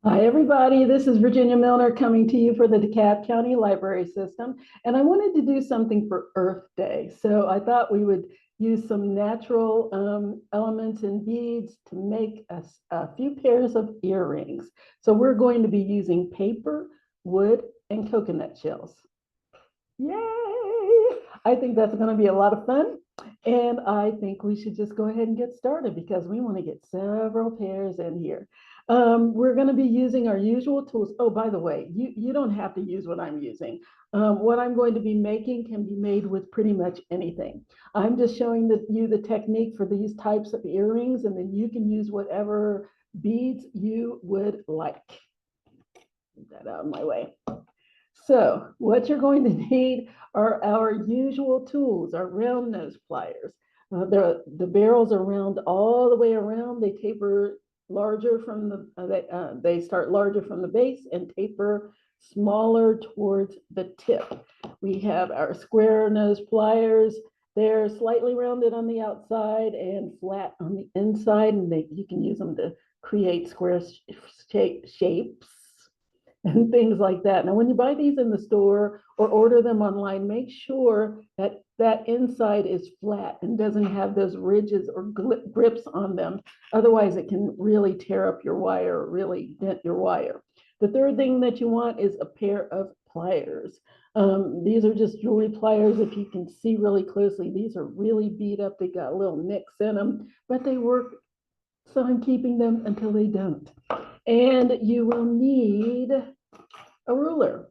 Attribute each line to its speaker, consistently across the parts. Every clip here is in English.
Speaker 1: Hi, everybody. This is Virginia Milner coming to you for the DeKalb County Library System. And I wanted to do something for Earth Day. So I thought we would use some natural elements and beads to make a few pairs of earrings. So we're going to be using paper, wood, and coconut shells. Yay! I think that's going to be a lot of fun. And I think we should just go ahead and get started because we want to get several pairs in here. We're going to be using our usual tools. Oh, by the way, you don't have to use what I'm using. What I'm going to be making can be made with pretty much anything. I'm just showing you the technique for these types of earrings, and then you can use whatever beads you would like. Get that out of my way. So what you're going to need are our usual tools, our round nose pliers. The barrels are round all the way around. They taper larger from they start larger from the base and taper smaller towards the tip. We have our square nose pliers. They're slightly rounded on the outside and flat on the inside, and you can use them to create square shapes and things like that. Now, when you buy these in the store or order them online, make sure that that inside is flat and doesn't have those ridges or grips on them. Otherwise, it can really tear up your wire, really dent your wire. The third thing that you want is a pair of pliers. These are just jewelry pliers. If you can see really closely, these are really beat up. They got little nicks in them, but they work. So I'm keeping them until they don't. And you will need a ruler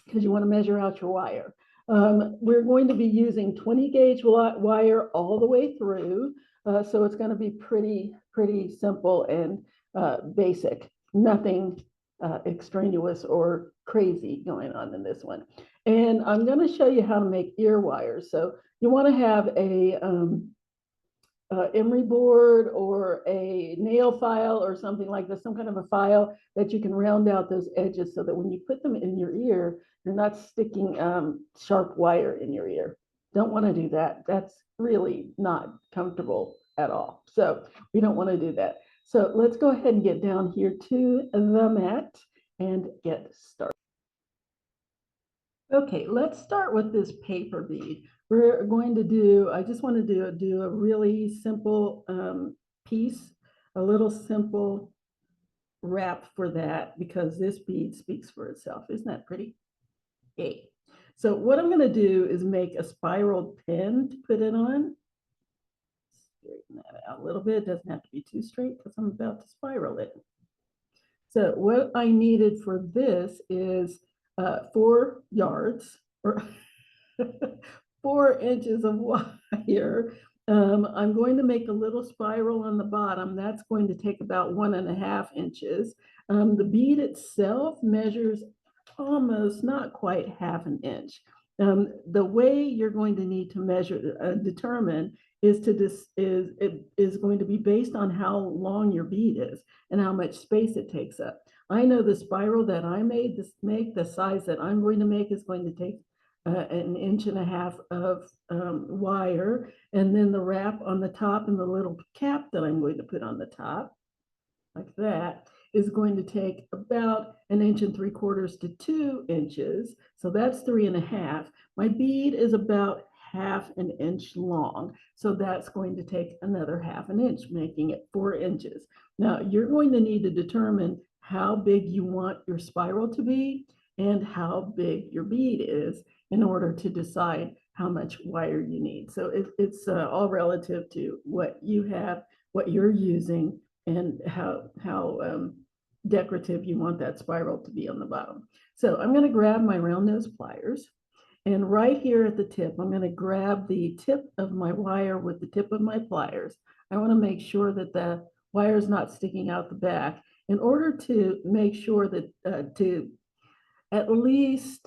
Speaker 1: because you want to measure out your wire. We're going to be using 20 gauge wire all the way through. So it's going to be pretty simple and basic. Nothing extraneous or crazy going on in this one. And I'm going to show you how to make ear wires. So you want to have a emery board or a nail file or something like this, some kind of a file that you can round out those edges so that when you put them in your ear, you're not sticking sharp wire in your ear. Don't want to do that. That's really not comfortable at all. So we don't want to do that. So let's go ahead and get down here to the mat and get started. Okay, let's start with this paper bead. We're going to do, I just want to do a really simple piece, a little simple wrap for that because this bead speaks for itself. Isn't that pretty? Yay. So what I'm going to do is make a spiral pin to put it on. Straighten that out a little bit. It doesn't have to be too straight because I'm about to spiral it. So what I needed for this is 4 yards or 4 inches of wire. I'm going to make a little spiral on the bottom. That's going to take about 1.5 inches. The bead itself measures almost not quite half an inch. The way you're going to need to measure, determine is going to be based on how long your bead is and how much space it takes up. I know the spiral that I made, the size that I'm going to make is going to take 1.5 inches of wire, and then the wrap on the top and the little cap that I'm going to put on the top, like that, is going to take about 1.75 to 2 inches. So that's 3.5. My bead is about 1/2 inch long. So that's going to take another 1/2 inch, making it 4 inches. Now you're going to need to determine how big you want your spiral to be and how big your bead is in order to decide how much wire you need. So it's all relative to what you have, what you're using, and how decorative you want that spiral to be on the bottom. So I'm going to grab my round nose pliers, and right here at the tip, I'm going to grab the tip of my wire with the tip of my pliers. I want to make sure that the wire is not sticking out the back in order to make sure that to at least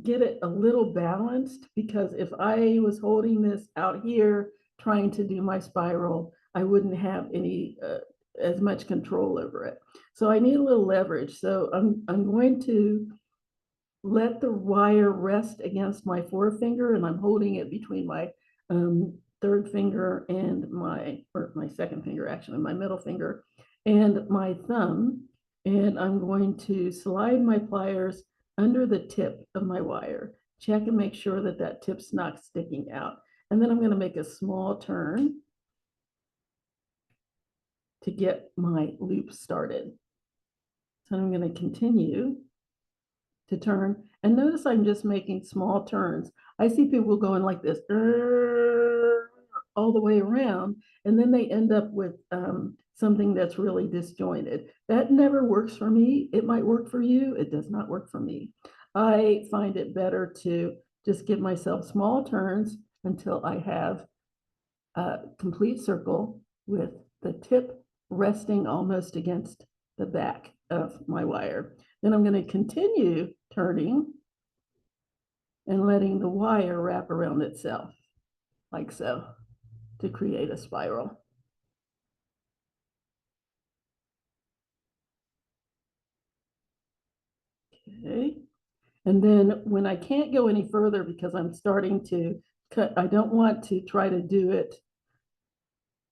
Speaker 1: get it a little balanced, because if I was holding this out here trying to do my spiral, I wouldn't have any as much control over it. So I need a little leverage. So I'm going to let the wire rest against my forefinger, and I'm holding it between my third finger and my second finger, actually, my middle finger. and my thumb, and I'm going to slide my pliers under the tip of my wire. Check and make sure that that tip's not sticking out. And then I'm going to make a small turn to get my loop started. So I'm going to continue to turn. And notice I'm just making small turns. I see people going like this all the way around, and then they end up with something that's really disjointed. That never works for me. It might work for you. It does not work for me. I find it better to just give myself small turns until I have a complete circle with the tip resting almost against the back of my wire. Then I'm going to continue turning and letting the wire wrap around itself like so to create a spiral. Okay. And then when I can't go any further because I'm starting to cut, I don't want to try to do it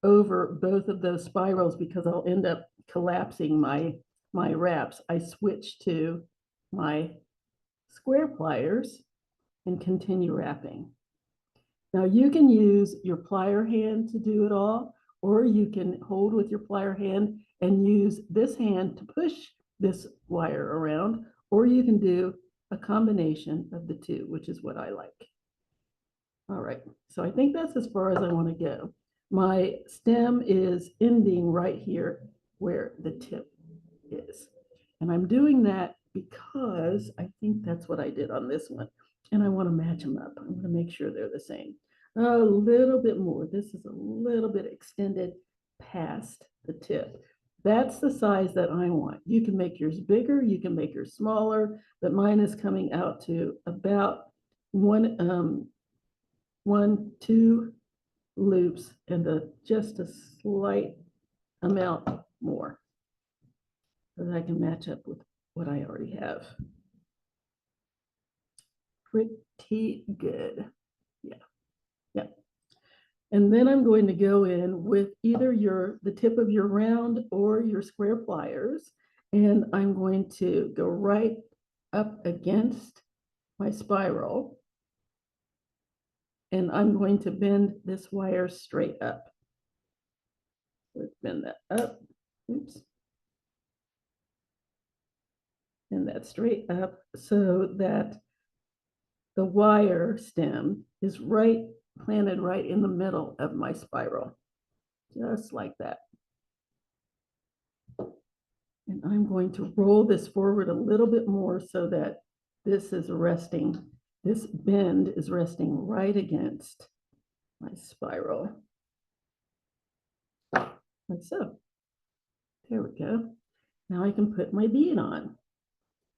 Speaker 1: over both of those spirals because I'll end up collapsing my wraps. I switch to my square pliers and continue wrapping. Now you can use your plier hand to do it all, or you can hold with your plier hand and use this hand to push this wire around, or you can do a combination of the two, which is what I like. All right, so I think that's as far as I want to go. My stem is ending right here where the tip is. And I'm doing that because I think that's what I did on this one. And I want to match them up. I'm going to make sure they're the same. A little bit more. This is a little bit extended past the tip. That's the size that I want. You can make yours bigger, you can make yours smaller, but mine is coming out to about two loops and just a slight amount more so that I can match up with what I already have. Pretty good. Yeah. Yeah. And then I'm going to go in with either the tip of your round or your square pliers, and I'm going to go right up against my spiral, and I'm going to bend this wire straight up. Let's bend that up. Oops. Bend that straight up so that the wire stem is planted right in the middle of my spiral, just like that. And I'm going to roll this forward a little bit more so that this bend is resting right against my spiral. Like so. There we go. Now I can put my bead on.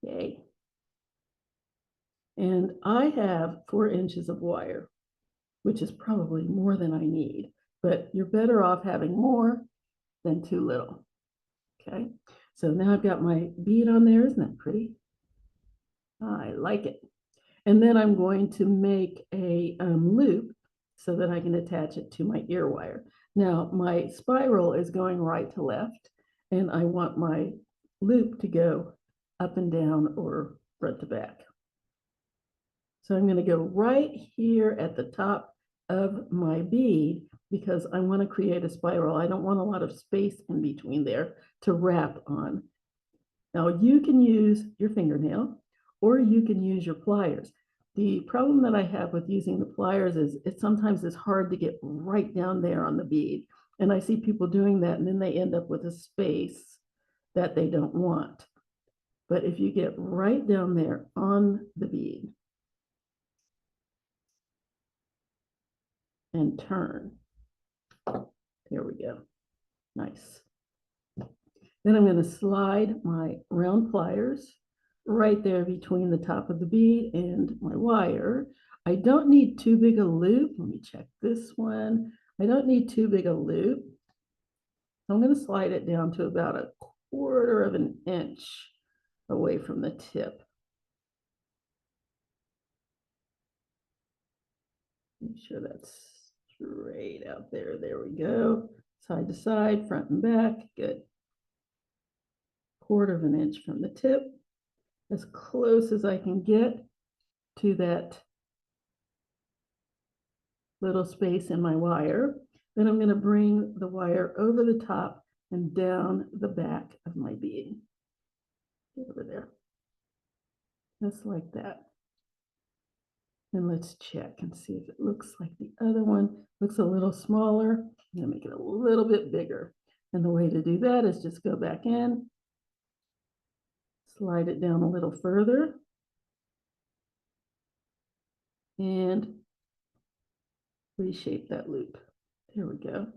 Speaker 1: Yay. And I have 4 inches of wire, which is probably more than I need, but you're better off having more than too little. Okay, so now I've got my bead on there. Isn't that pretty? I like it. And then I'm going to make a loop so that I can attach it to my ear wire. Now my spiral is going right to left, and I want my loop to go up and down or front to back. So I'm going to go right here at the top of my bead because I want to create a spiral. I don't want a lot of space in between there to wrap on. Now you can use your fingernail or you can use your pliers. The problem that I have with using the pliers is sometimes it's hard to get right down there on the bead. And I see people doing that and then they end up with a space that they don't want. But if you get right down there on the bead and turn, there we go, nice. Then I'm going to slide my round pliers right there between the top of the bead and my wire. I don't need too big a loop. Let me check this one. I don't need too big a loop. I'm going to slide it down to about 1/4 of an inch away from the tip. Make sure that's straight out there. There we go. Side to side, front and back. Good. 1/4 of an inch from the tip, as close as I can get to that little space in my wire. Then I'm going to bring the wire over the top and down the back of my bead. Get over there. Just like that. And let's check and see if it looks like the other one. Looks a little smaller. I'm going to make it a little bit bigger. And the way to do that is just go back in, slide it down a little further, and reshape that loop. There we go.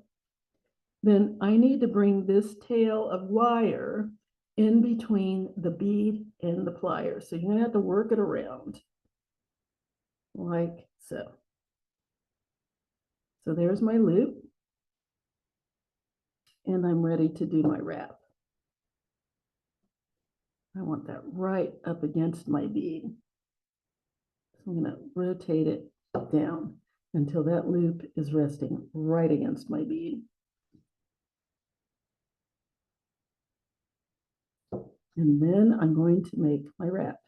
Speaker 1: Then I need to bring this tail of wire in between the bead and the pliers. So you're going to have to work it around like so. So there's my loop. And I'm ready to do my wrap. I want that right up against my bead. So I'm going to rotate it down until that loop is resting right against my bead. And then I'm going to make my wrap.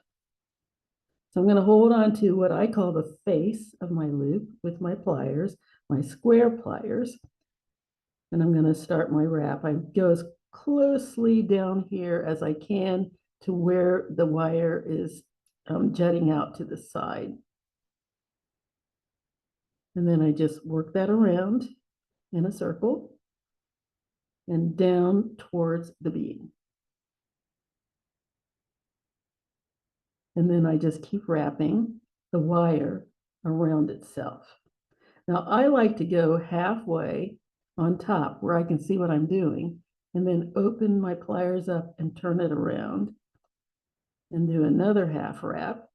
Speaker 1: So I'm going to hold on to what I call the face of my loop with my pliers, my square pliers. And I'm going to start my wrap. I go as closely down here as I can to where the wire is jutting out to the side. And then I just work that around in a circle and down towards the bead. And then I just keep wrapping the wire around itself. Now I like to go halfway on top where I can see what I'm doing, and then open my pliers up and turn it around and do another half wrap,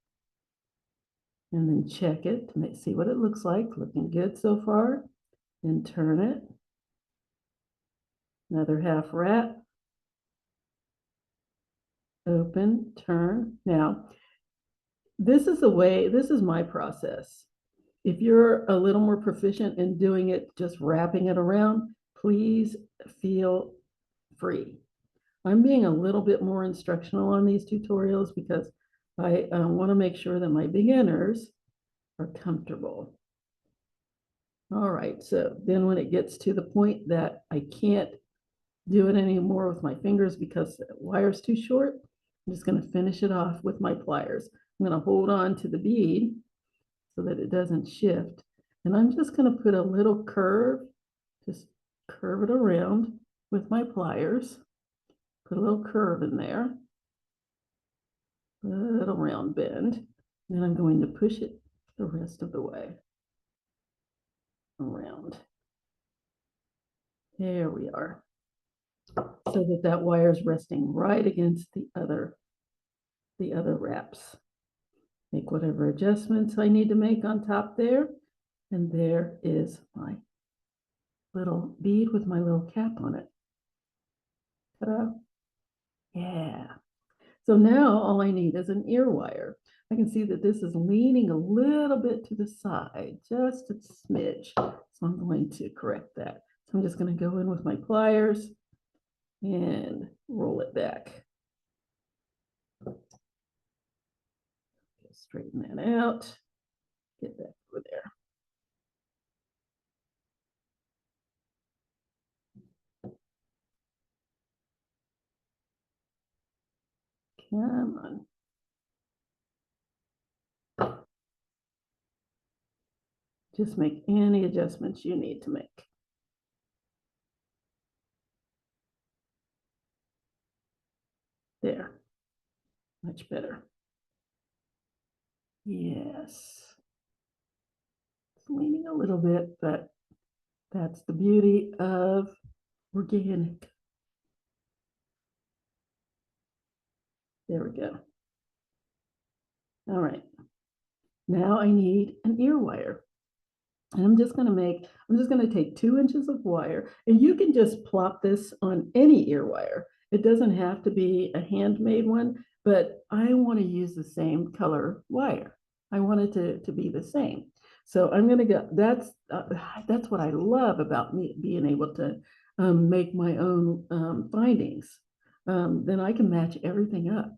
Speaker 1: and then check it to see what it looks like. Looking good so far. Then turn it, another half wrap, open, turn. Now this is the way, this is my process. If you're a little more proficient in doing it, just wrapping it around, please feel free. I'm being a little bit more instructional on these tutorials because I want to make sure that my beginners are comfortable. All right, so then when it gets to the point that I can't do it anymore with my fingers because the wire's too short, I'm just going to finish it off with my pliers. I'm going to hold on to the bead so that it doesn't shift. And I'm just going to put a little curve, just curve it around with my pliers. Put a little curve in there, a little round bend. Then I'm going to push it the rest of the way around. There we are. So that that wire is resting right against the other wraps. Make whatever adjustments I need to make on top there. And there is my little bead with my little cap on it. Ta-da. Yeah. So now all I need is an ear wire. I can see that this is leaning a little bit to the side, just a smidge. So I'm going to correct that. So I'm just going to go in with my pliers and roll it back. Straighten that out. Get that over there. Come on. Just make any adjustments you need to make. There. Much better. Yes. It's leaning a little bit, but that's the beauty of organic. There we go. All right. Now I need an ear wire. And I'm just going to take 2 inches of wire, and you can just plop this on any ear wire. It doesn't have to be a handmade one, but I want to use the same color wire. I want it to be the same. So I'm going to go, that's what I love about me being able to make my own findings. then I can match everything up.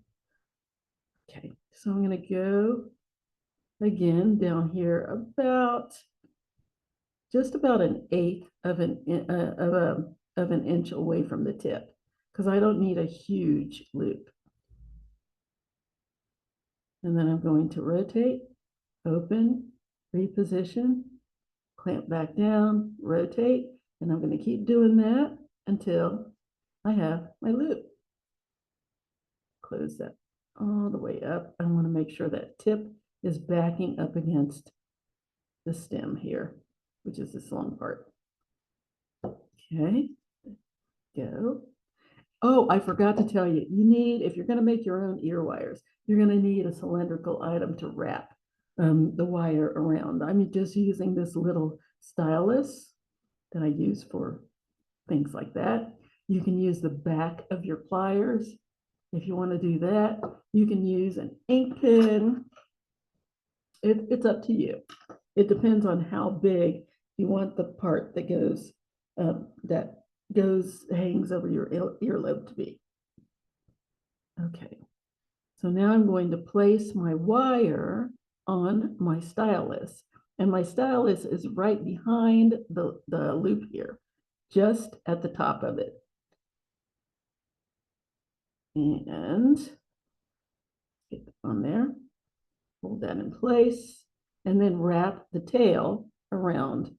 Speaker 1: Okay, so I'm going to go again down here about just about an eighth of an inch away from the tip, because I don't need a huge loop. And then I'm going to rotate, open, reposition, clamp back down, rotate, and I'm going to keep doing that until I have my loop. Close that all the way up. I want to make sure that tip is backing up against the stem here, which is this long part. Okay, go. Oh, I forgot to tell you, you need, if you're going to make your own ear wires, you're going to need a cylindrical item to wrap the wire around. I'm just using this little stylus that I use for things like that. You can use the back of your pliers. If you want to do that, you can use an ink pen. It's up to you. It depends on how big you want the part that hangs over your earlobe to be. Okay, so now I'm going to place my wire on my stylus, and my stylus is right behind the loop here, just at the top of it. And get on there, hold that in place, and then wrap the tail around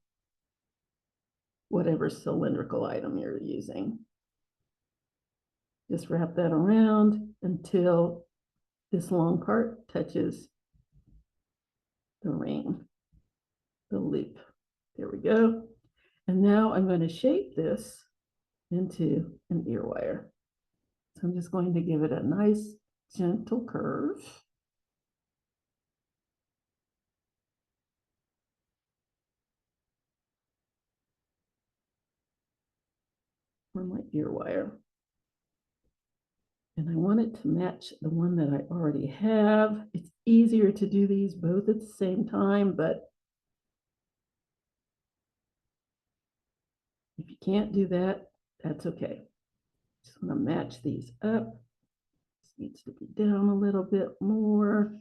Speaker 1: whatever cylindrical item you're using. Just wrap that around until this long part touches the ring, the loop. There we go. And now I'm going to shape this into an ear wire. So I'm just going to give it a nice gentle curve. For my ear wire. And I want it to match the one that I already have. It's easier to do these both at the same time, but if you can't do that, that's okay. Just want to match these up. This needs to be down a little bit more.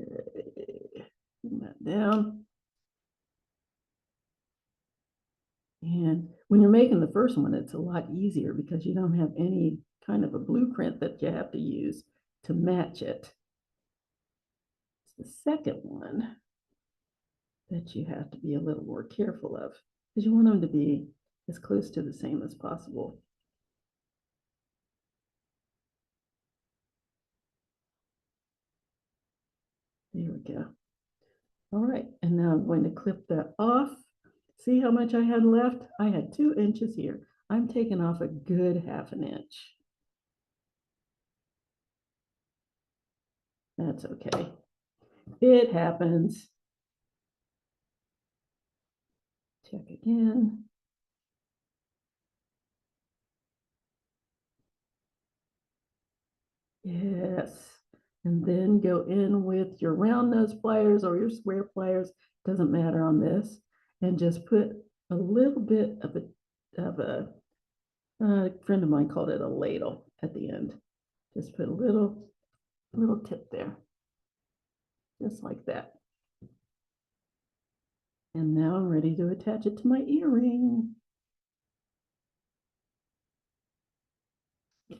Speaker 1: Okay. Bring that down. And when you're making the first one, it's a lot easier because you don't have any kind of a blueprint that you have to use to match it. It's the second one that you have to be a little more careful of, because you want them to be as close to the same as possible. There we go. All right, and now I'm going to clip that off. See how much I had left? I had 2 inches here. I'm taking off a good ½ an inch. That's okay. It happens. Check again. Yes. And then go in with your round nose pliers or your square pliers, doesn't matter on this, and just put a little bit of a friend of mine called it a ladle at the end. Just put a little tip there, just like that. And now I'm ready to attach it to my earring.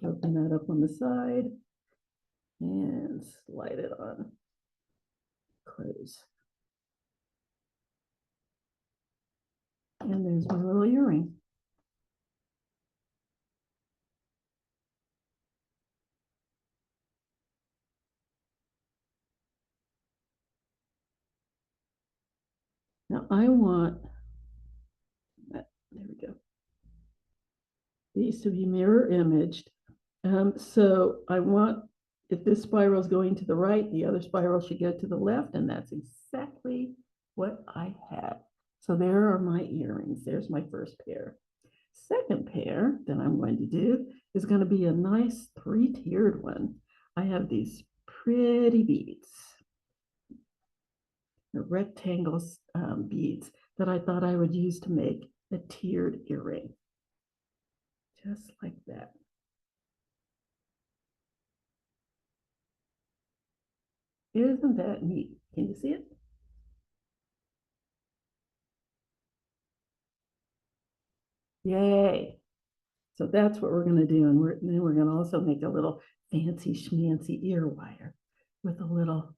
Speaker 1: Open that up on the side and slide it on. Close. And there's my little earring. Now I want that, there we go, these to be mirror imaged. So I want, if this spiral is going to the right, the other spiral should go to the left, and that's exactly what I have. So there are my earrings. There's my first pair. Second pair that I'm going to do is going to be a nice 3-tiered one. I have these pretty beads, the rectangle beads. that I thought I would use to make a tiered earring. Just like that. Isn't that neat? Can you see it? Yay. So that's what we're going to do. And then we're going to also make a little fancy schmancy ear wire with a little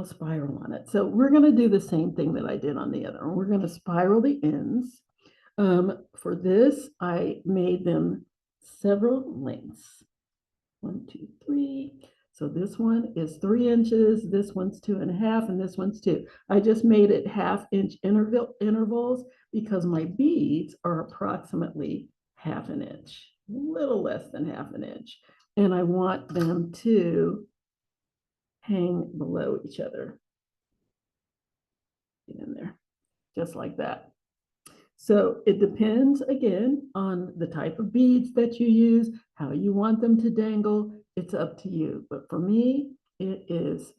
Speaker 1: spiral on it. So we're going to do the same thing that I did on the other one. We're going to spiral the ends. For this, I made them several lengths. 1, 2, 3. So this one is 3 inches, this one's 2.5, and this one's 2. I just made it 1/2 inch intervals because my beads are approximately 1/2 inch, a little less than 1/2 inch. And I want them to hang below each other. Get in there, just like that. So it depends again on the type of beads that you use, how you want them to dangle. It's up to you. But for me, it is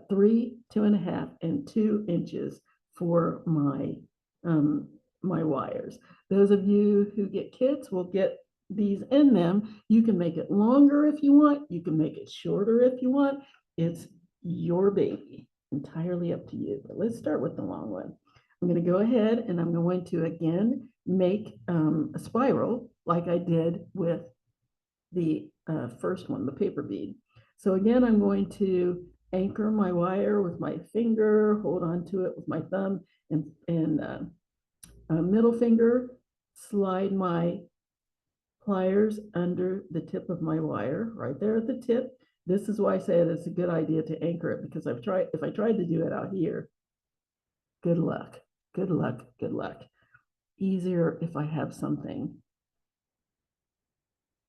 Speaker 1: 3, 2.5, and 2 inches for my wires. Those of you who get kits will get these in them. You can make it longer if you want. You can make it shorter if you want. It's your baby, entirely up to you. But let's start with the long one. I'm going to go ahead and I'm going to again make a spiral like I did with the first one, the paper bead. So again, I'm going to anchor my wire with my finger, hold on to it with my thumb and middle finger, slide my pliers under the tip of my wire, right there at the tip. This is why I say it's a good idea to anchor it, because if I tried to do it out here, good luck. Good luck, good luck. Easier if I have something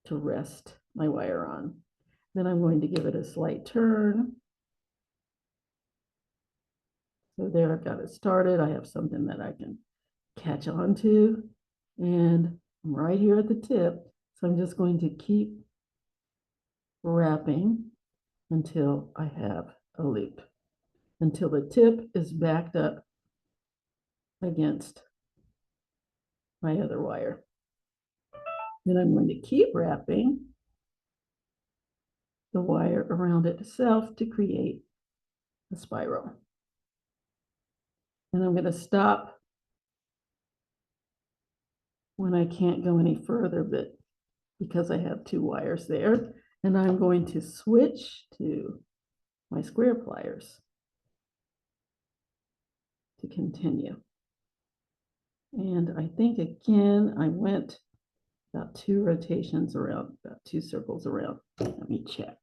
Speaker 1: to rest my wire on. Then I'm going to give it a slight turn. So there, I've got it started. I have something that I can catch on to. And I'm right here at the tip. So I'm just going to keep wrapping until I have a loop, until the tip is backed up against my other wire. Then I'm going to keep wrapping the wire around itself to create a spiral. And I'm going to stop when I can't go any further, but because I have 2 wires there, and I'm going to switch to my square pliers to continue. And I think again, I went about 2 rotations around, about 2 circles around. Let me check.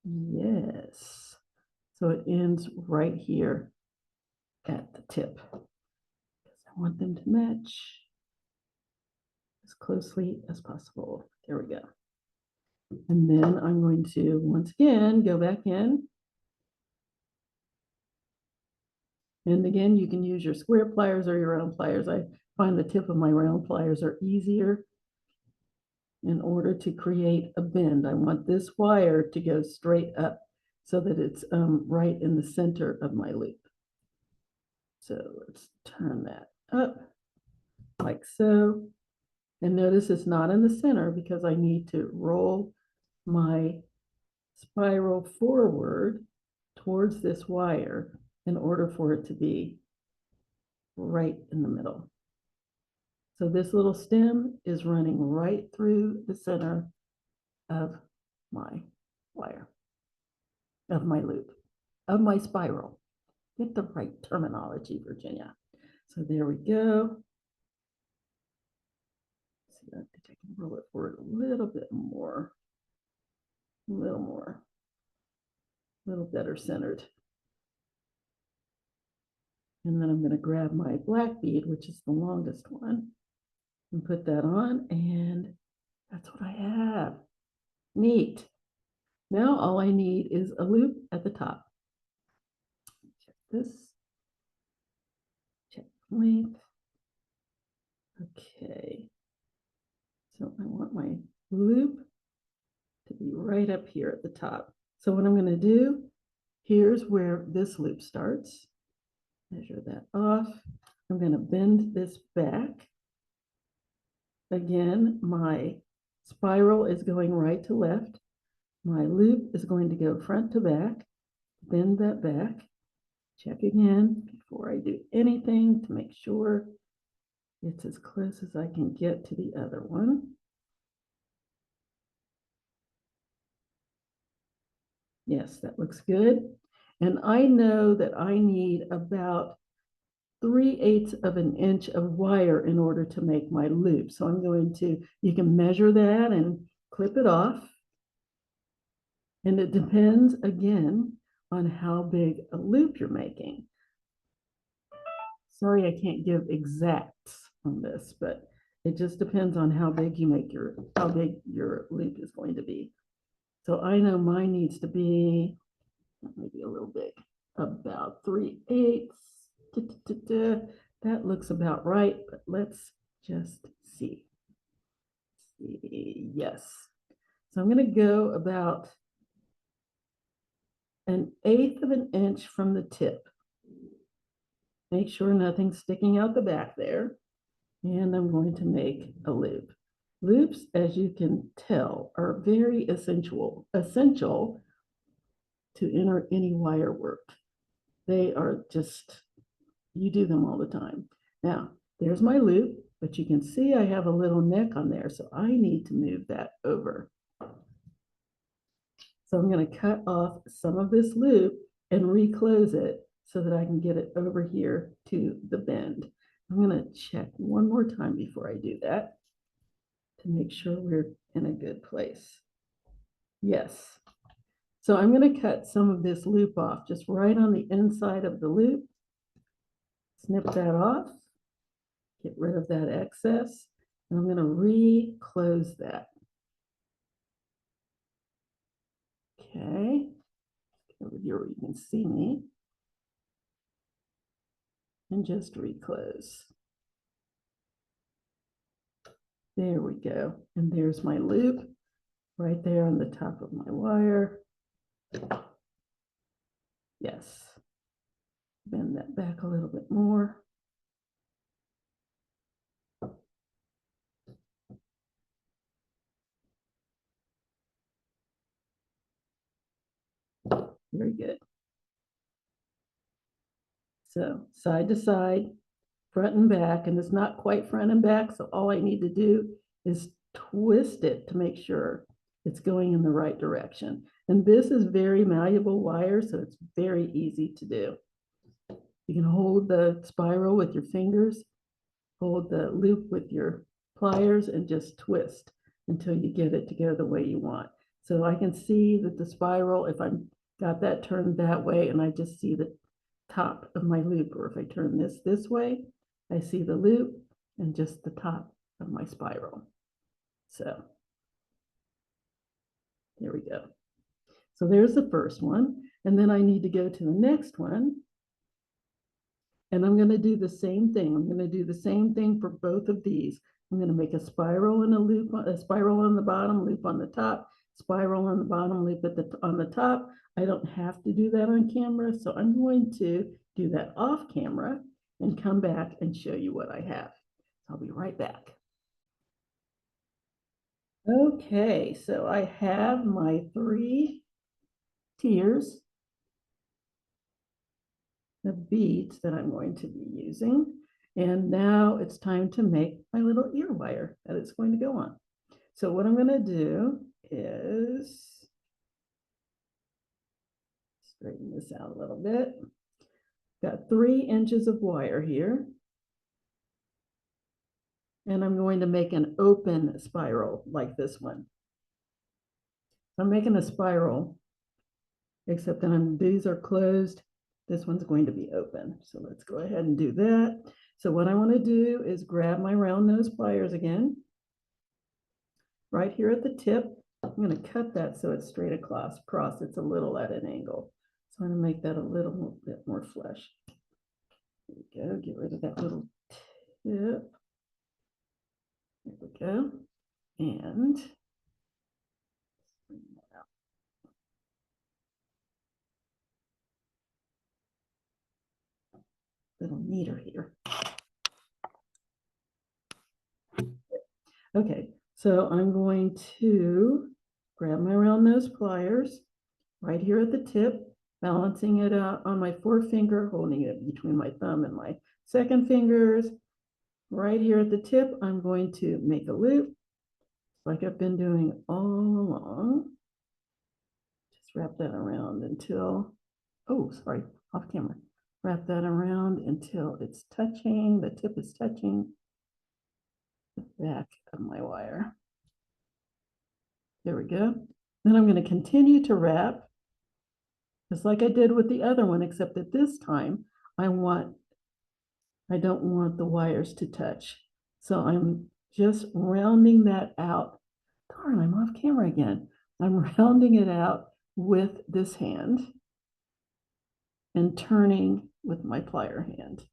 Speaker 1: Yes. So it ends right here at the tip. I want them to match as closely as possible. There we go. And then I'm going to, once again, go back in. And again, you can use your square pliers or your round pliers. I find the tip of my round pliers are easier in order to create a bend. I want this wire to go straight up so that it's right in the center of my loop. So let's turn that up like so. And notice it's not in the center because I need to roll my spiral forward towards this wire in order for it to be right in the middle. So this little stem is running right through the center of my wire, of my loop, of my spiral. Get the right terminology, Virginia. So there we go. See, I think I can roll it forward a little bit more, a little better centered. And then I'm going to grab my black bead, which is the longest one, and put that on, and that's what I have. Neat. Now all I need is a loop at the top. Check this. Check length. Okay. So I want my loop to be right up here at the top. So what I'm going to do, here's where this loop starts. Measure that off. I'm going to bend this back. Again, my spiral is going right to left. My loop is going to go front to back. Bend that back. Check again before I do anything to make sure it's as close as I can get to the other one. Yes, that looks good. And I know that I need about 3/8 of an inch of wire in order to make my loop. So I'm going to, you can measure that and clip it off. And it depends again on how big a loop you're making. Sorry, I can't give exacts on this, but it just depends on how big you make how big your loop is going to be. So I know mine needs to be maybe a little big, about 3/8. That looks about right, but let's just see. Yes. So I'm going to go about 1/8 of an inch from the tip. Make sure nothing's sticking out the back there. And I'm going to make a loop. Loops, as you can tell, are very essential to enter any wire work. They are just, you do them all the time. Now, there's my loop, but you can see I have a little neck on there, so I need to move that over. So I'm going to cut off some of this loop and reclose it so that I can get it over here to the bend. I'm going to check one more time before I do that to make sure we're in a good place. Yes. So I'm going to cut some of this loop off just right on the inside of the loop. Snip that off. Get rid of that excess. And I'm going to reclose that. Okay. Over here where you can see me. And just reclose. There we go. And there's my loop right there on the top of my wire. Yes. Bend that back a little bit more. Very good. So side to side, front and back, and it's not quite front and back, so all I need to do is twist it to make sure it's going in the right direction. And this is very malleable wire, so it's very easy to do. You can hold the spiral with your fingers, hold the loop with your pliers, and just twist until you get it to go the way you want. So I can see that the spiral, if I've got that turned that way and I just see the top of my loop, or if I turn this way, I see the loop and just the top of my spiral. So here we go. So there's the first one. And then I need to go to the next one. And I'm going to do the same thing. I'm going to do the same thing for both of these. I'm going to make a spiral and a loop, a spiral on the bottom, loop on the top, spiral on the bottom, loop on the top. I don't have to do that on camera, so I'm going to do that off camera and come back and show you what I have. I'll be right back. Okay, so I have my 3 tiers of beads that I'm going to be using. And now it's time to make my little ear wire that it's going to go on. So what I'm going to do is straighten this out a little bit. Got 3 inches of wire here. And I'm going to make an open spiral like this one. I'm making a spiral, except that these are closed. This one's going to be open. So let's go ahead and do that. So what I want to do is grab my round nose pliers again. Right here at the tip, I'm going to cut that so it's straight across. It's a little at an angle. So I'm going to make that a little bit more flush. There we go. Get rid of that little tip. There we go. And bring that out. little neater here. Okay, so I'm going to grab my round nose pliers right here at the tip, balancing it out on my forefinger, holding it between my thumb and my second fingers. Right here at the tip, I'm going to make a loop like I've been doing all along. Just wrap that around until, oh, sorry, off camera. Wrap that around until it's touching, the tip is touching the back of my wire. There we go. Then I'm going to continue to wrap just like I did with the other one, except that this time I don't want the wires to touch. So I'm just rounding that out. Darn, I'm off camera again. I'm rounding it out with this hand and turning with my plier hand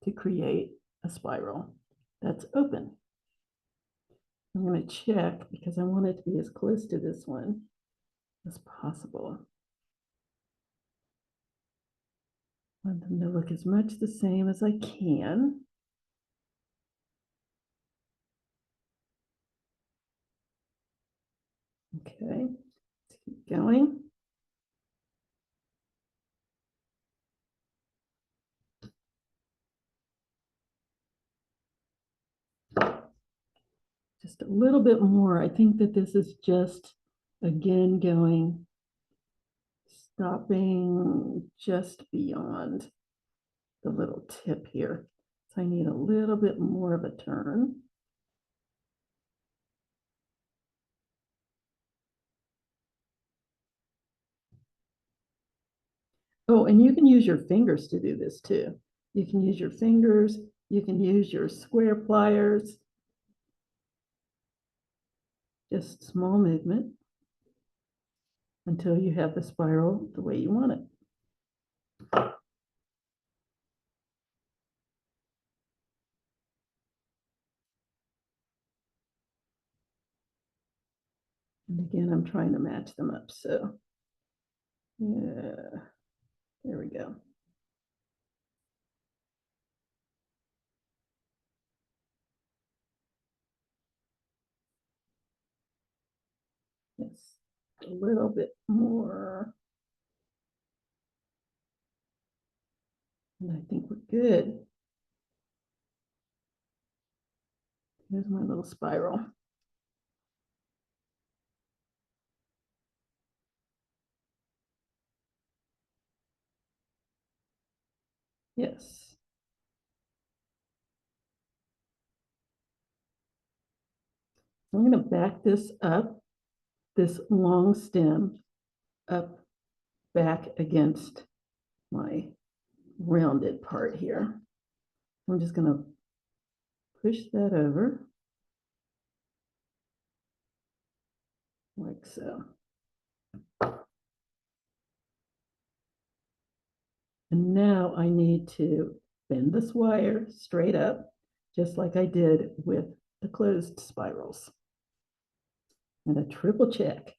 Speaker 1: to create a spiral that's open. I'm going to check because I want it to be as close to this one as possible. I want them to look as much the same as I can. Okay, let's keep going. Just a little bit more. I think that this is just, again, stopping just beyond the little tip here. So I need a little bit more of a turn. Oh, and you can use your fingers to do this too. You can use your fingers, you can use your square pliers. Just small movement until you have the spiral the way you want it. And again, I'm trying to match them up. So yeah, there we go. Yes, a little bit more. And I think we're good. Here's my little spiral. Yes. I'm going to back this up, this long stem up back against my rounded part here. I'm just going to push that over like so. And now I need to bend this wire straight up, just like I did with the closed spirals. And a triple check.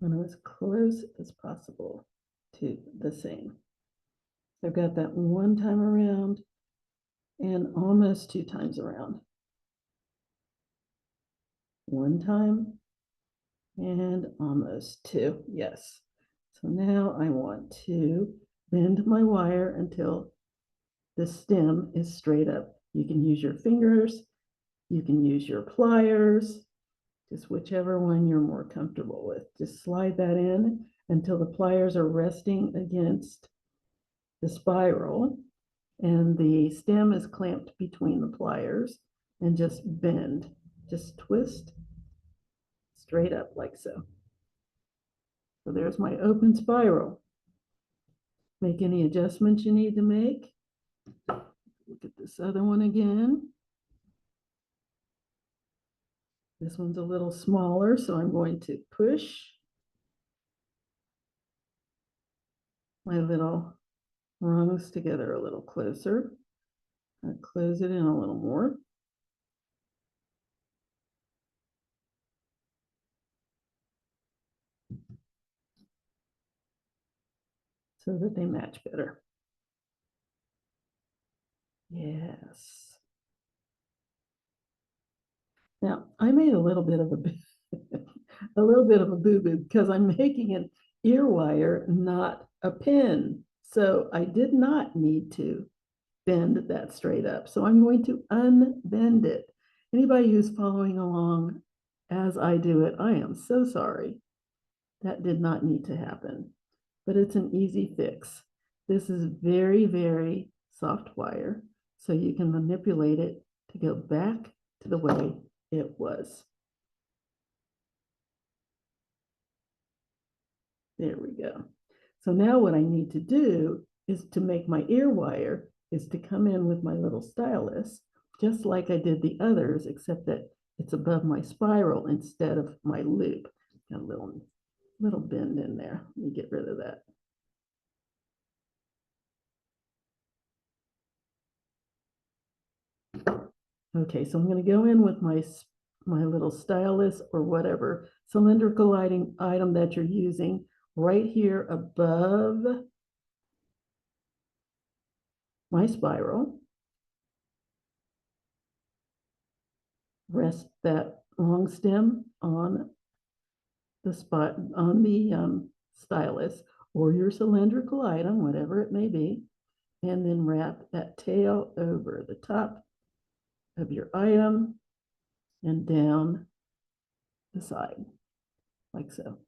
Speaker 1: And as close as possible to the same. I've got that one time around and almost two times around. One time and almost two, yes. So now I want to bend my wire until the stem is straight up. You can use your fingers, you can use your pliers, just whichever one you're more comfortable with. Just slide that in until the pliers are resting against the spiral and the stem is clamped between the pliers, and just bend, just twist straight up like so. So there's my open spiral. Make any adjustments you need to make. Look at this other one again. This one's a little smaller, so I'm going to push my little rungs together a little closer. I'll close it in a little more. so that they match better. Yes. Now, I made a little bit of a little bit of a boo-boo because I'm making an ear wire, not a pin. So I did not need to bend that straight up. So I'm going to unbend it. Anybody who's following along as I do it, I am so sorry. That did not need to happen, but it's an easy fix. This is very, very soft wire, so you can manipulate it to go back to the way it was. There we go. So now what I need to do is to make my ear wire is to come in with my little stylus, just like I did the others, except that it's above my spiral instead of my loop. Got a little bend in there. Let me get rid of that. Okay, so I'm going to go in with my little stylus or whatever cylindrical item that you're using right here above my spiral. Rest that long stem on the spot on the stylus or your cylindrical item, whatever it may be, and then wrap that tail over the top of your item and down the side, like so,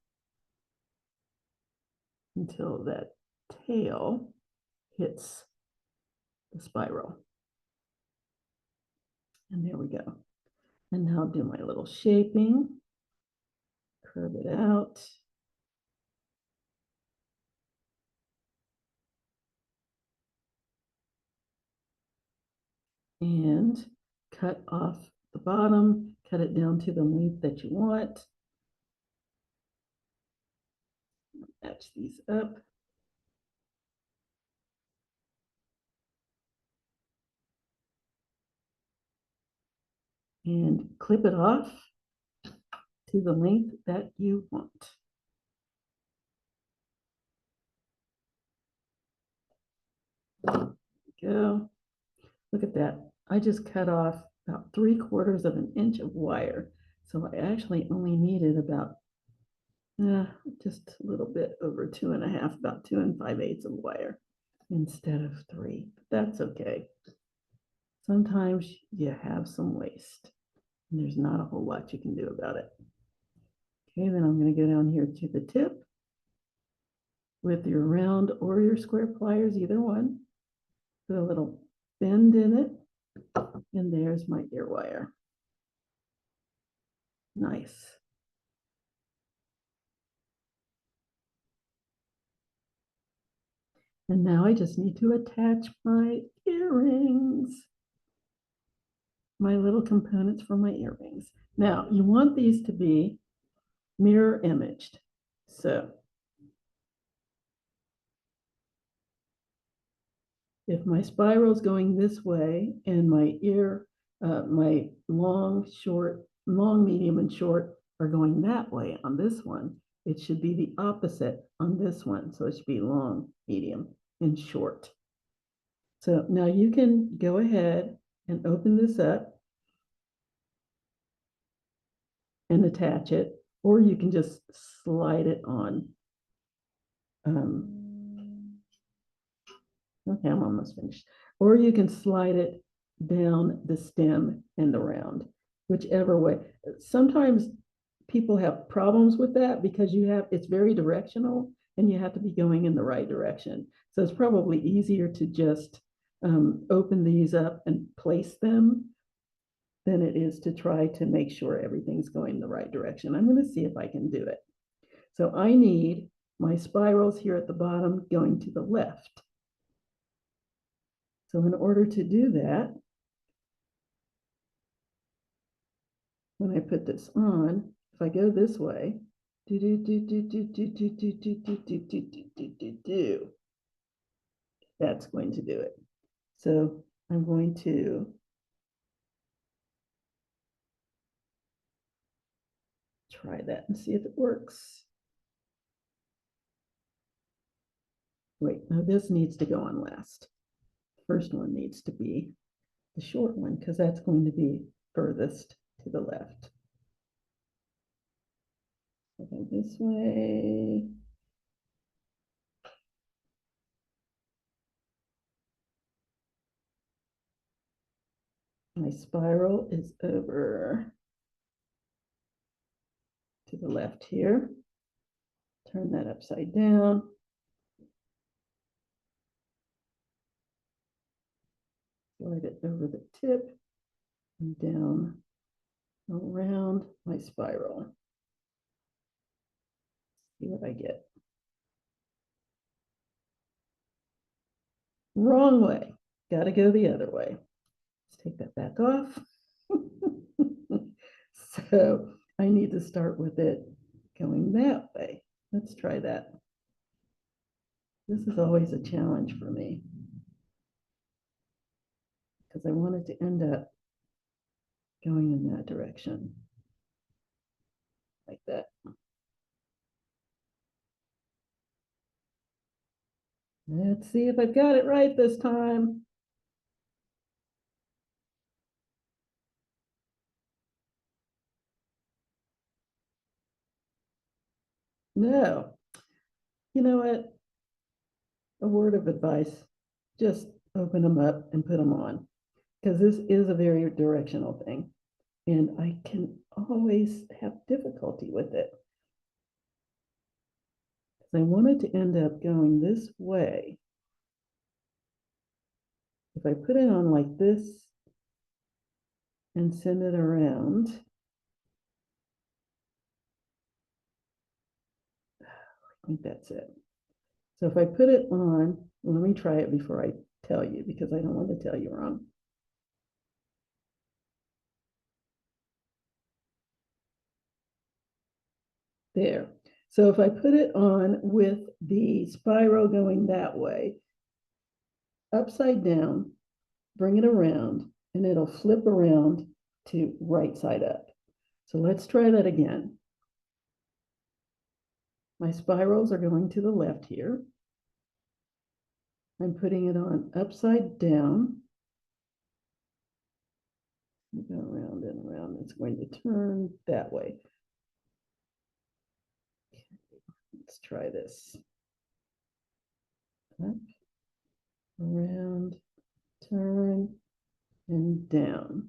Speaker 1: until that tail hits the spiral. And there we go. And now I'll do my little shaping, curve it out. And cut off the bottom, cut it down to the length that you want. Match these up. And clip it off to the length that you want. There we go. Look at that. I just cut off about 3/4 of an inch of wire. So I actually only needed about just a little bit over 2.5, about 2 5/8 of wire instead of 3. But that's okay. Sometimes you have some waste and there's not a whole lot you can do about it. Okay, then I'm going to go down here to the tip with your round or your square pliers, either one. Put a little bend in it, and there's my ear wire. Nice. And now I just need to attach my earrings, my little components for my earrings. Now, you want these to be mirror imaged. So if my spiral is going this way and my my long, medium, and short are going that way on this one, it should be the opposite on this one. So it should be long, medium, and short. So now you can go ahead and open this up and attach it, or you can just slide it on. Okay, I'm almost finished. Or you can slide it down the stem and the round, whichever way. Sometimes people have problems with that because it's very directional and you have to be going in the right direction. So it's probably easier to just open these up and place them than it is to try to make sure everything's going the right direction. I'm going to see if I can do it. So I need my spirals here at the bottom going to the left. So in order to do that, when I put this on, if I go this way, that's going to do it. So I'm going to try that and see if it works. Wait, no, this needs to go on last. First one needs to be the short one because that's going to be furthest to the left. Go this way. My spiral is over to the left here. Turn that upside down. Slide it over the tip and down around my spiral. See what I get. Wrong way. Got to go the other way. Let's take that back off. So I need to start with it going that way. Let's try that. This is always a challenge for me because I want it to end up going in that direction, like that. Let's see if I've got it right this time. No. You know what? A word of advice, just open them up and put them on because this is a very directional thing and I can always have difficulty with it. I want it to end up going this way. If I put it on like this and send it around, I think that's it. So if I put it on, let me try it before I tell you because I don't want to tell you wrong. There. So if I put it on with the spiral going that way, upside down, bring it around, and it'll flip around to right side up. So let's try that again. My spirals are going to the left here. I'm putting it on upside down. Go around and around. It's going to turn that way. Okay, let's try this. Up, around, turn, and down.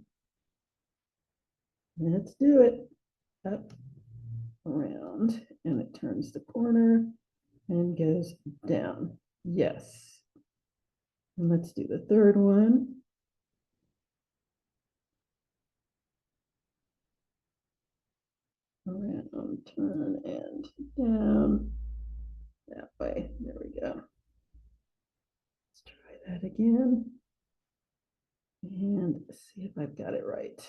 Speaker 1: Let's do it. Up, around, and it turns the corner and goes down. Yes. And let's do the third one. Around, turn, and down. That way. There we go. Let's try that again. And see if I've got it right.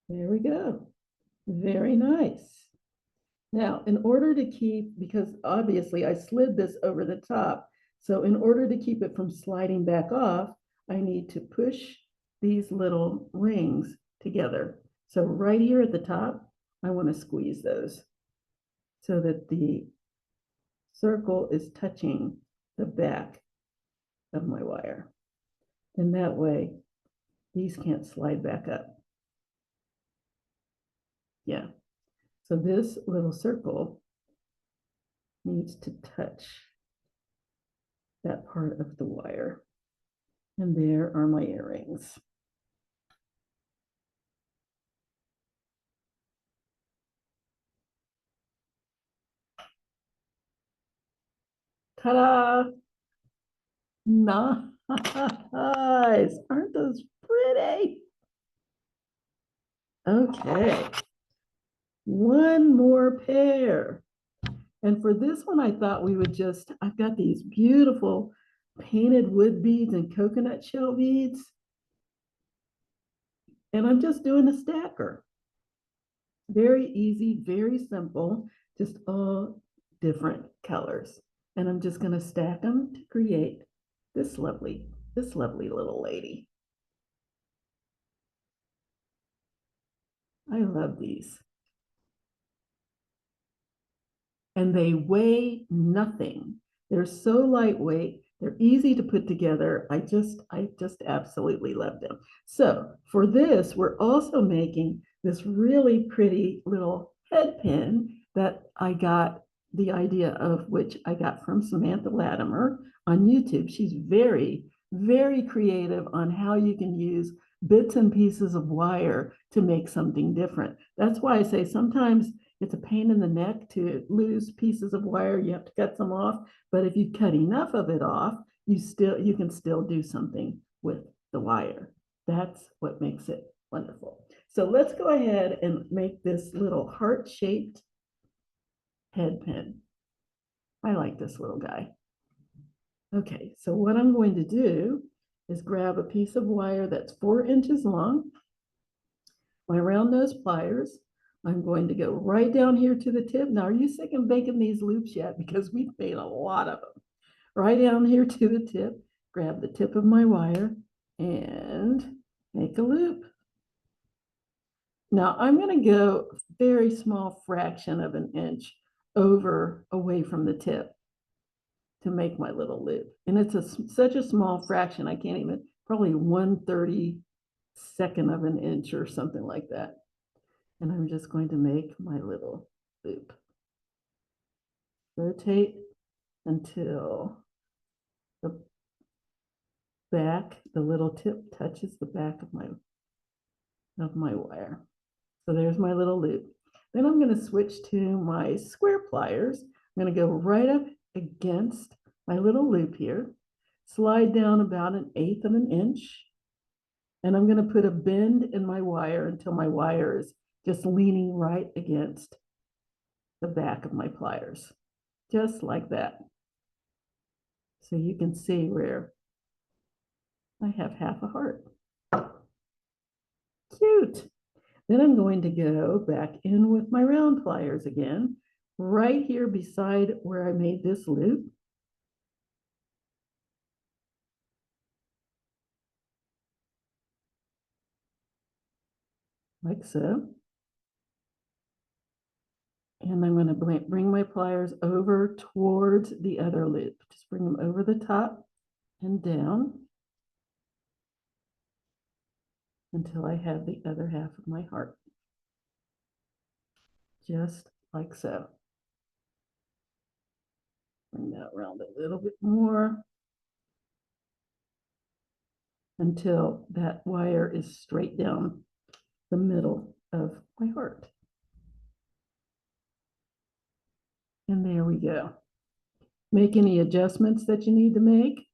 Speaker 1: There we go. Very nice. Now, in order to keep, because obviously I slid this over the top, so in order to keep it from sliding back off, I need to push these little rings together. So right here at the top, I want to squeeze those so that the circle is touching the back of my wire. And that way, these can't slide back up. Yeah. So this little circle needs to touch that part of the wire. And there are my earrings. Ta-da! Nice. Aren't those pretty? Okay. One more pair. And for this one, I thought we would just, I've got these beautiful painted wood beads and coconut shell beads. And I'm just doing a stacker. Very easy, very simple, just all different colors. And I'm just going to stack them to create this lovely little lady. I love these. and they weigh nothing. They're so lightweight. They're easy to put together. I just absolutely love them. So for this, we're also making this really pretty little head pin that I got the idea of, which I got from Samantha Latimer on YouTube. She's very, very creative on how you can use bits and pieces of wire to make something different. That's why I say sometimes it's a pain in the neck to lose pieces of wire. You have to cut some off, but if you cut enough of it off, you can still do something with the wire. That's what makes it wonderful. So let's go ahead and make this little heart-shaped head pin. I like this little guy. Okay, so what I'm going to do is grab a piece of wire that's 4 inches long, my round nose pliers. I'm going to go right down here to the tip. Now, are you sick of making these loops yet? Because we've made a lot of them. Right down here to the tip, grab the tip of my wire and make a loop. Now, I'm going to go a very small fraction of an inch away from the tip to make my little loop. And it's such a small fraction, I can't even, probably 1/32 of an inch or something like that. And I'm just going to make my little loop. Rotate until the little tip touches the back of my wire. So there's my little loop. Then I'm going to switch to my square pliers. I'm going to go right up against my little loop here, slide down about 1/8 of an inch, and I'm going to put a bend in my wire until my wire is just leaning right against the back of my pliers, just like that. So you can see where I have half a heart. Cute. Then I'm going to go back in with my round pliers again, right here beside where I made this loop. Like so. And I'm going to bring my pliers over towards the other loop. Just bring them over the top and down until I have the other half of my heart. Just like so. Bring that around a little bit more until that wire is straight down the middle of my heart. And there we go. Make any adjustments that you need to make.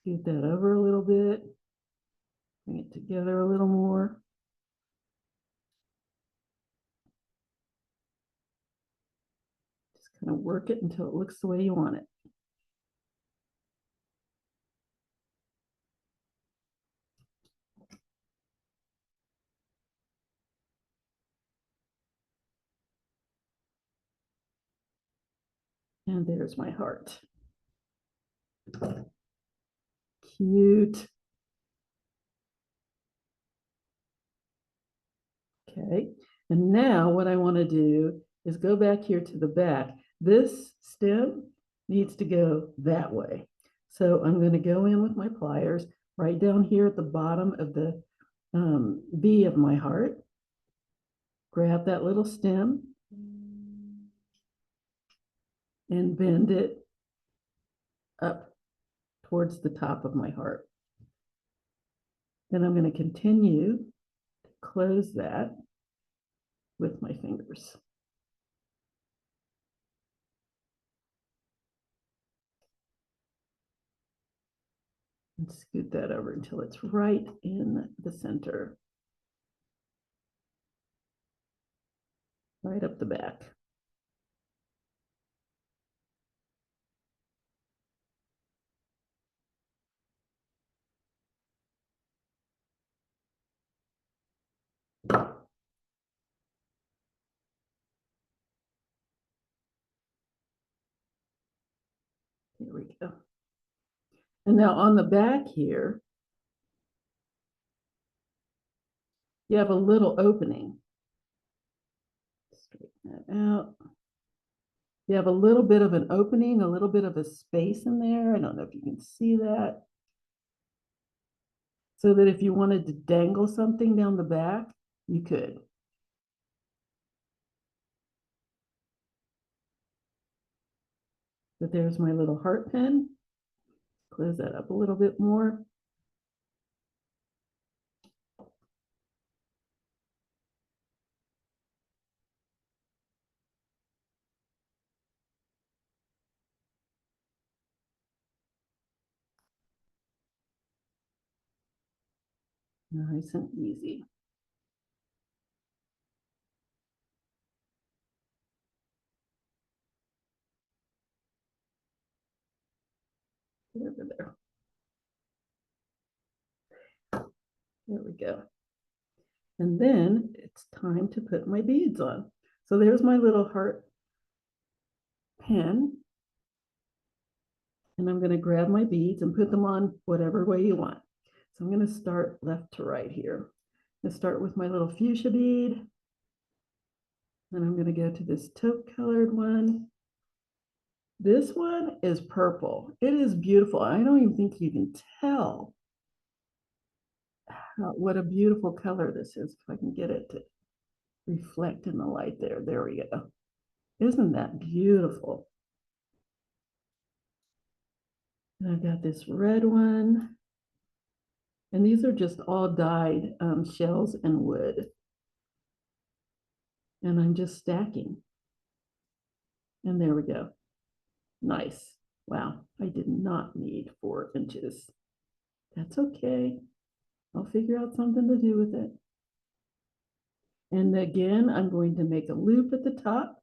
Speaker 1: Scoot that over a little bit. Bring it together a little more. Just kind of work it until it looks the way you want it. And there's my heart. Cute. Okay, and now what I want to do is go back here to the back. This stem needs to go that way. So I'm going to go in with my pliers right down here at the bottom of the V of my heart. Grab that little stem and bend it up towards the top of my heart. Then I'm going to continue to close that with my fingers. And scoot that over until it's right in the center. Right up the back. Here we go. And now on the back here, you have a little opening. that out. You have a little bit of an opening, a little bit of a space in there. I don't know if you can see that. So that if you wanted to dangle something down the back, you could. But there's my little heart pin. Close that up a little bit more. Nice and easy. Over there. There we go. And then it's time to put my beads on. So there's my little heart pin. And I'm going to grab my beads and put them on whatever way you want. So I'm going to start left to right here. I'm going to start with my little fuchsia bead. Then I'm going to go to this taupe colored one. This one is purple. It is beautiful. I don't even think you can tell what a beautiful color this is. If I can get it to reflect in the light there. There we go. Isn't that beautiful? And I've got this red one. And these are just all dyed shells and wood. And I'm just stacking. And there we go. Nice. Wow, I did not need 4 inches. That's okay. I'll figure out something to do with it. And again, I'm going to make a loop at the top.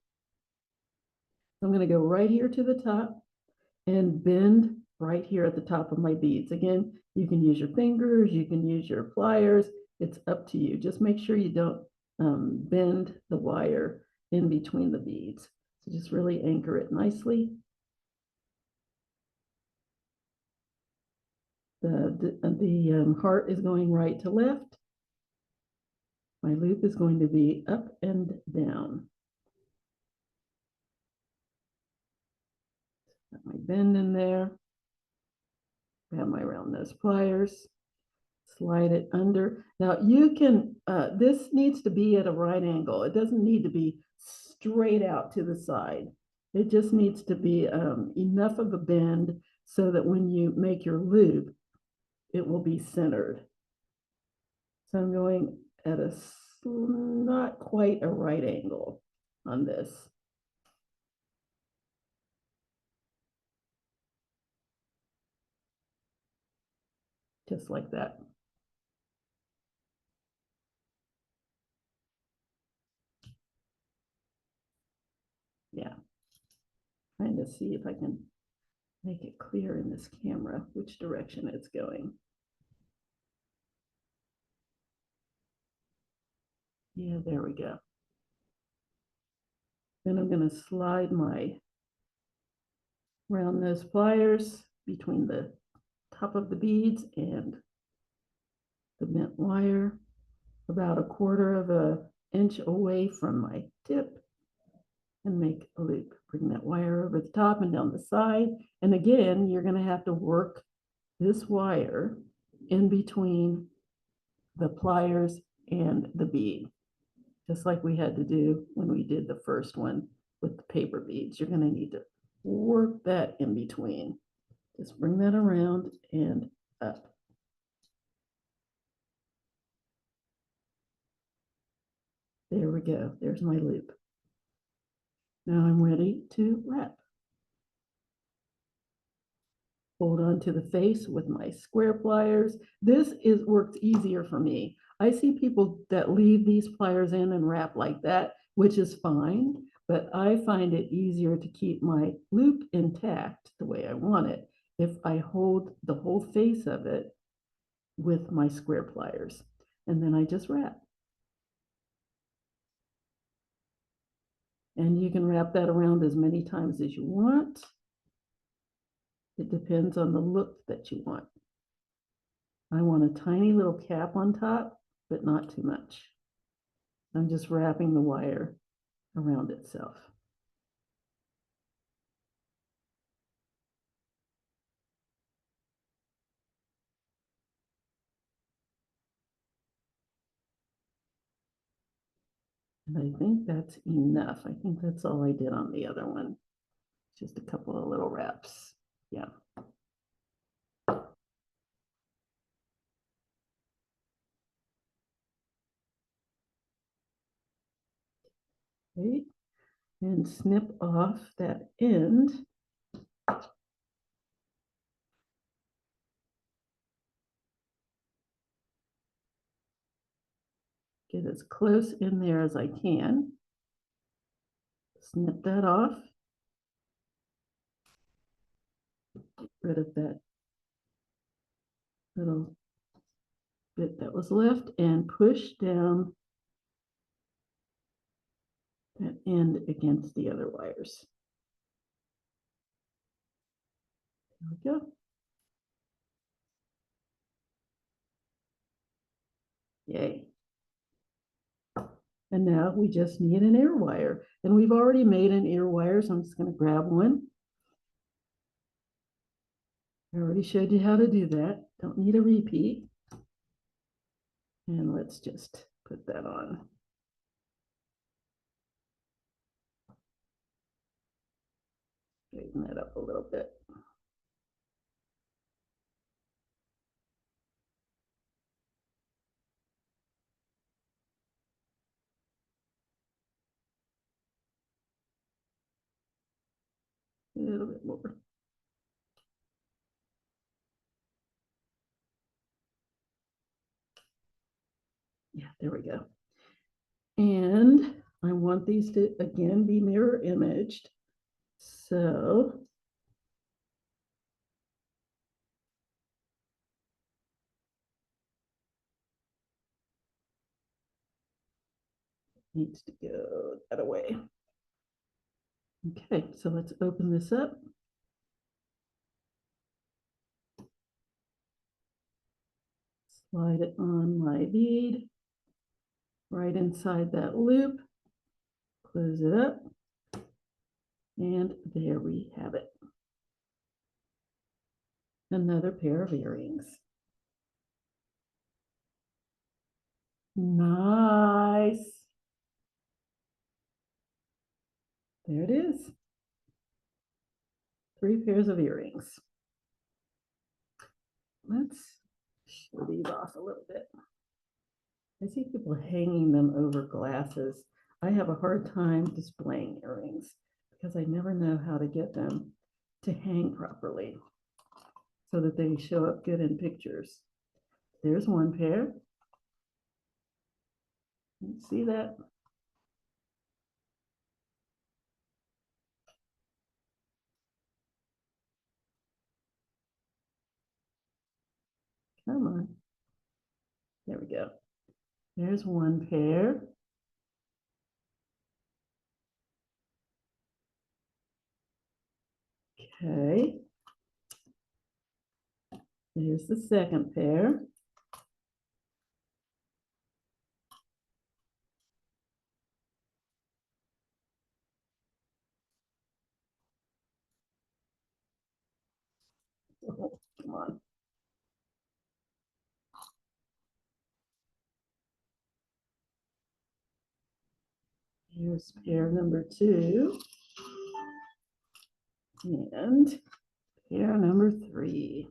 Speaker 1: I'm going to go right here to the top and bend right here at the top of my beads. Again, you can use your fingers, you can use your pliers. It's up to you. Just make sure you don't bend the wire in between the beads. So just really anchor it nicely. The heart is going right to left. My loop is going to be up and down. Got my bend in there. Have my round nose pliers. Slide it under. Now you can, this needs to be at a right angle. It doesn't need to be straight out to the side. It just needs to be enough of a bend so that when you make your loop, it will be centered. So I'm going at a not quite a right angle on this. Just like that. Yeah. Trying to see if I can make it clear in this camera which direction it's going. Yeah, there we go. Then I'm going to slide my round nose pliers between the top of the beads and the bent wire about a quarter of an inch away from my tip and make a loop. Bring that wire over the top and down the side. And again, you're going to have to work this wire in between the pliers and the bead, just like we had to do when we did the first one with the paper beads. You're going to need to work that in between. Just bring that around and up. There we go. There's my loop. Now I'm ready to wrap. Hold on to the face with my square pliers. This works easier for me. I see people that leave these pliers in and wrap like that, which is fine, but I find it easier to keep my loop intact the way I want it if I hold the whole face of it with my square pliers. And then I just wrap. And you can wrap that around as many times as you want. It depends on the look that you want. I want a tiny little cap on top, but not too much. I'm just wrapping the wire around itself. And I think that's enough. I think that's all I did on the other one. Just a couple of little wraps. Yeah. Okay. And snip off that end. Get as close in there as I can. Snip that off. Get rid of that little bit that was left and push down that end against the other wires. There we go. Yay. And now we just need an ear wire. And we've already made an ear wire, so I'm just going to grab one. I already showed you how to do that. Don't need a repeat. And let's just put that on. Straighten that up a little bit. A little bit more. Yeah, there we go. And I want these to, again, be mirror imaged. So needs to go that way. Okay, so let's open this up. Slide it on my bead right inside that loop. Close it up. And there we have it. Another pair of earrings. Nice. There it is. 3 pairs of earrings. Let's show these off a little bit. I see people hanging them over glasses. I have a hard time displaying earrings because I never know how to get them to hang properly so that they show up good in pictures. There's one pair. You see that? Come on. There we go. There's one pair. Okay. Here's the second pair. Oh, come on. Here's pair number 2. And pair number 3.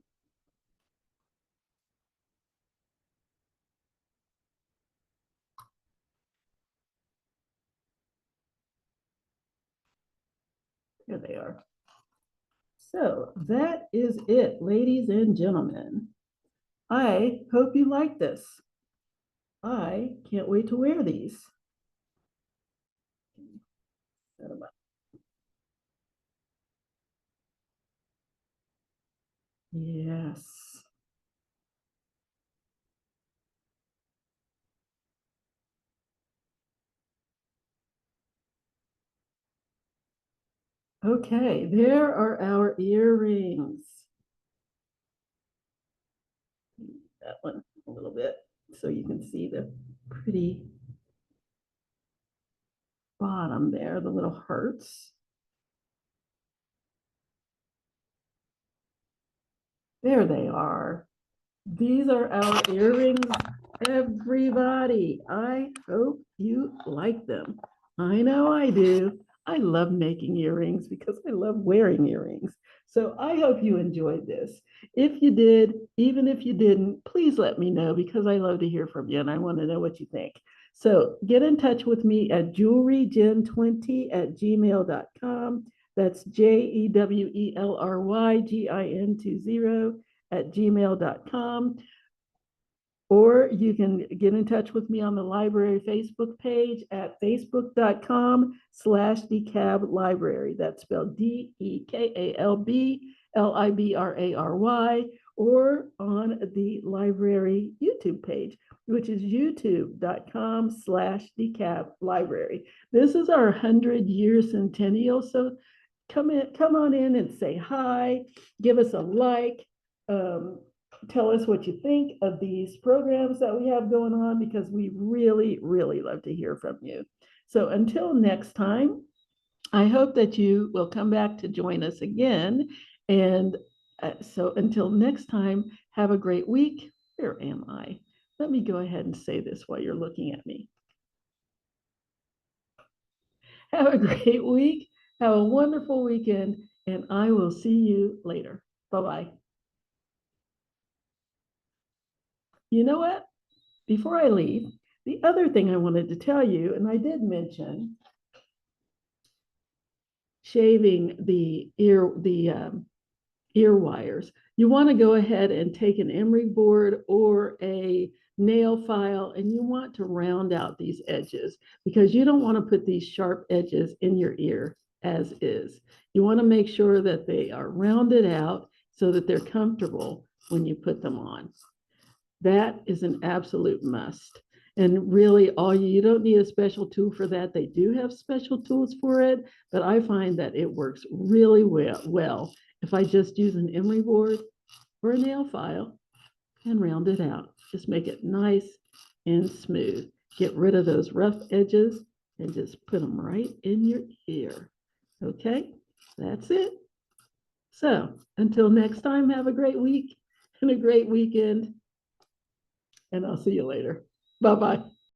Speaker 1: Here they are. So that is it, ladies and gentlemen. I hope you like this. I can't wait to wear these. Yes. Okay, there are our earrings. That one a little bit so you can see the pretty bottom there, the little hearts. There they are. These are our earrings, everybody. I hope you like them. I know I do. I love making earrings because I love wearing earrings. So I hope you enjoyed this. If you did, even if you didn't, please let me know because I love to hear from you and I want to know what you think. So get in touch with me at jewelrygen20@gmail.com. That's JEWELRYGIN20 at gmail.com. Or you can get in touch with me on the library Facebook page at facebook.com/DeKalb Library. That's spelled DeKalb LIBRARY, or on the library YouTube page, which is youtube.com/DeKalb Library. This is our 100-year centennial, so come on in and say hi, give us a like, tell us what you think of these programs that we have going on because we really, really love to hear from you. So until next time, I hope that you will come back to join us again. And so until next time, have a great week. Where am I? Let me go ahead and say this while you're looking at me. Have a great week. Have a wonderful weekend, and I will see you later. Bye-bye. You know what? Before I leave, the other thing I wanted to tell you, and I did mention shaving the ear wires. You want to go ahead and take an emery board or a nail file, and you want to round out these edges because you don't want to put these sharp edges in your ear as is. You want to make sure that they are rounded out so that they're comfortable when you put them on. That is an absolute must. And really, you don't need a special tool for that. They do have special tools for it, but I find that it works really well if I just use an emery board or a nail file and round it out. Just make it nice and smooth. Get rid of those rough edges and just put them right in your ear. Okay, that's it. So until next time, have a great week and a great weekend. And I'll see you later. Bye-bye.